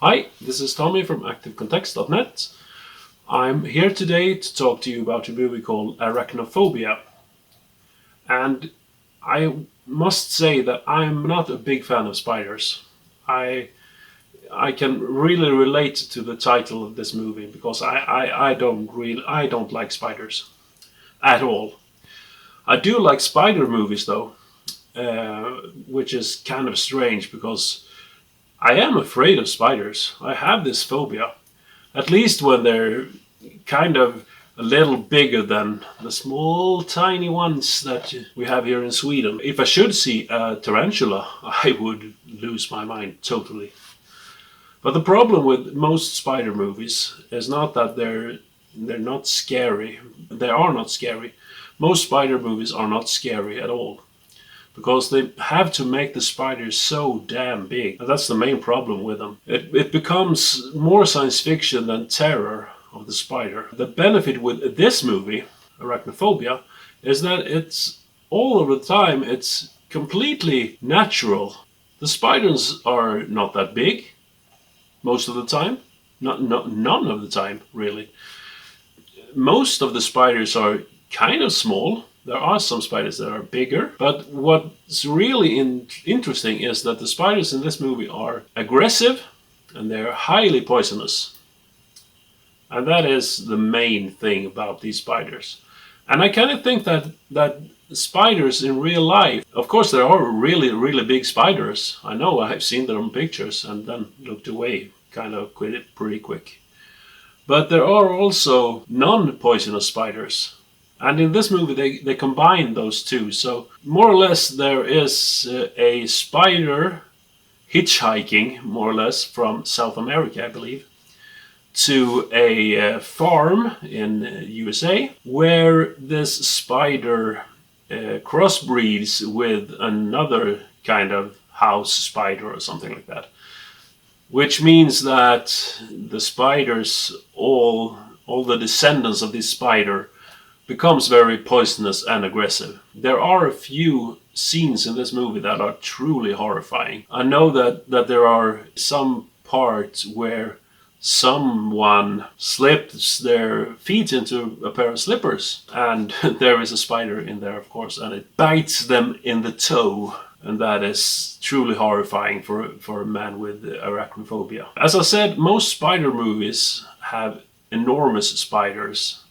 Hi, this is Tommy from ActiveContext.net. I'm here today to talk to you about a movie called Arachnophobia. And I must say that I'm not a big fan of spiders. I I can really relate to the title of this movie because I don't like spiders at all. I do like spider movies though, which is kind of strange because I am afraid of spiders. I have this phobia. At least when they're kind of a little bigger than the small tiny ones that we have here in Sweden. If I should see a tarantula, I would lose my mind totally. But the problem with most spider movies is not that they're not scary. They are not scary. Most spider movies are not scary at all because they have to make the spiders so damn big. And that's the main problem with them. It becomes more science fiction than terror of the spider. The benefit with this movie, Arachnophobia, is that it's all of the time, it's completely natural. The spiders are not that big most of the time. None of the time, really. Most of the spiders are kind of small. There are some spiders that are bigger, but what's really interesting is that the spiders in this movie are aggressive and they're highly poisonous. And that is the main thing about these spiders. And I kind of think that spiders in real life, of course there are really, really big spiders. I know I've seen them in pictures and then looked away, kind of quit it pretty quick. But there are also non-poisonous spiders. And in this movie, they combine those two. So more or less, there is a spider hitchhiking, more or less, from South America, I believe, to a farm in USA, where this spider crossbreeds with another kind of house spider or something like that. Which means that the spiders, all the descendants of this spider, becomes very poisonous and aggressive. There are a few scenes in this movie that are truly horrifying. I know that there are some parts where someone slips their feet into a pair of slippers and there is a spider in there, of course, and it bites them in the toe. And that is truly horrifying for a man with arachnophobia. As I said, most spider movies have enormous spiders.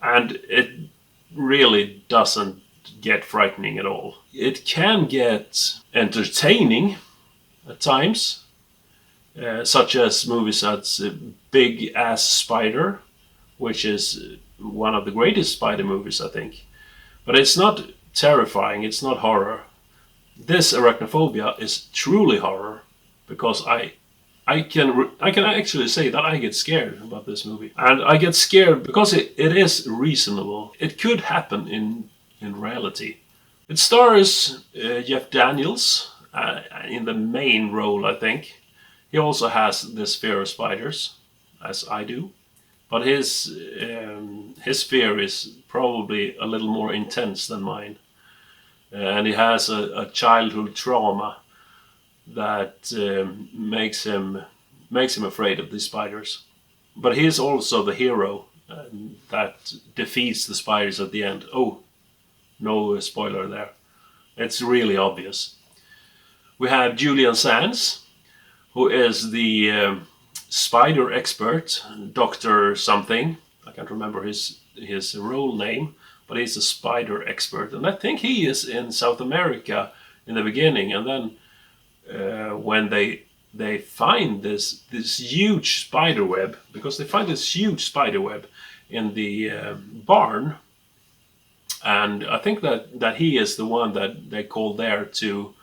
And it really doesn't get frightening at all. It can get entertaining at times, such as movies such as Big Ass Spider, which is one of the greatest spider movies, I think. But it's not terrifying, it's not horror. This Arachnophobia is truly horror because I can actually say that I get scared about this movie. And I get scared because it is reasonable. It could happen in reality. It stars Jeff Daniels in the main role, I think. He also has this fear of spiders, as I do. But his fear is probably a little more intense than mine. And he has a childhood trauma that makes him afraid of these spiders. But he is also the hero that defeats the spiders at the end. Oh, no spoiler there. It's really obvious. We have Julian Sands, who is the spider expert, Dr. something. I can't remember his role name, but he's a spider expert. And I think he is in South America in the beginning, and then when they find this huge spider web, because they find this huge spider web in the barn, and I think that he is the one that they call there to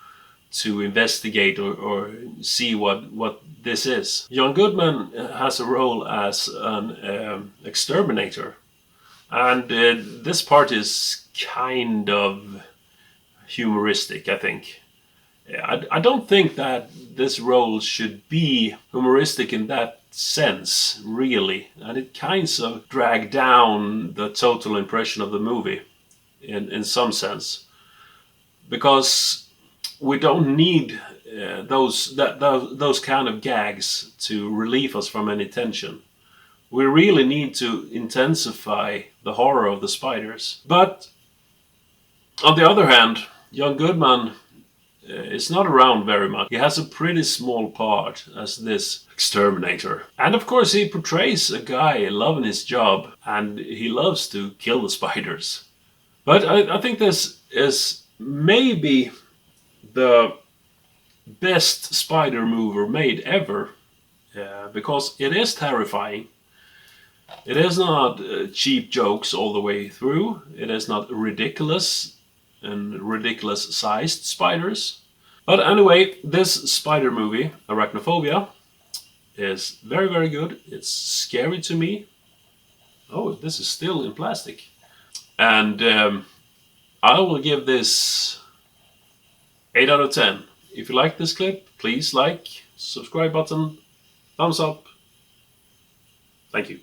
investigate or see what this is. John Goodman has a role as an exterminator, and this part is kind of humoristic, I think. I don't think that this role should be humoristic in that sense, really. And it kind of dragged down the total impression of the movie in some sense. Because we don't need those kind of gags to relieve us from any tension. We really need to intensify the horror of the spiders. But on the other hand, John Goodman is not around very much. He has a pretty small part as this exterminator. And of course he portrays a guy loving his job, and he loves to kill the spiders. But I think this is maybe the best spider mover made ever, because it is terrifying. It is not cheap jokes all the way through. It is not ridiculous and ridiculous sized spiders. But anyway, this spider movie, Arachnophobia, is very, very good. It's scary to me. Oh, this is still in plastic. And I will give this 8 out of 10. If you like this clip, please like, subscribe button, thumbs up. Thank you.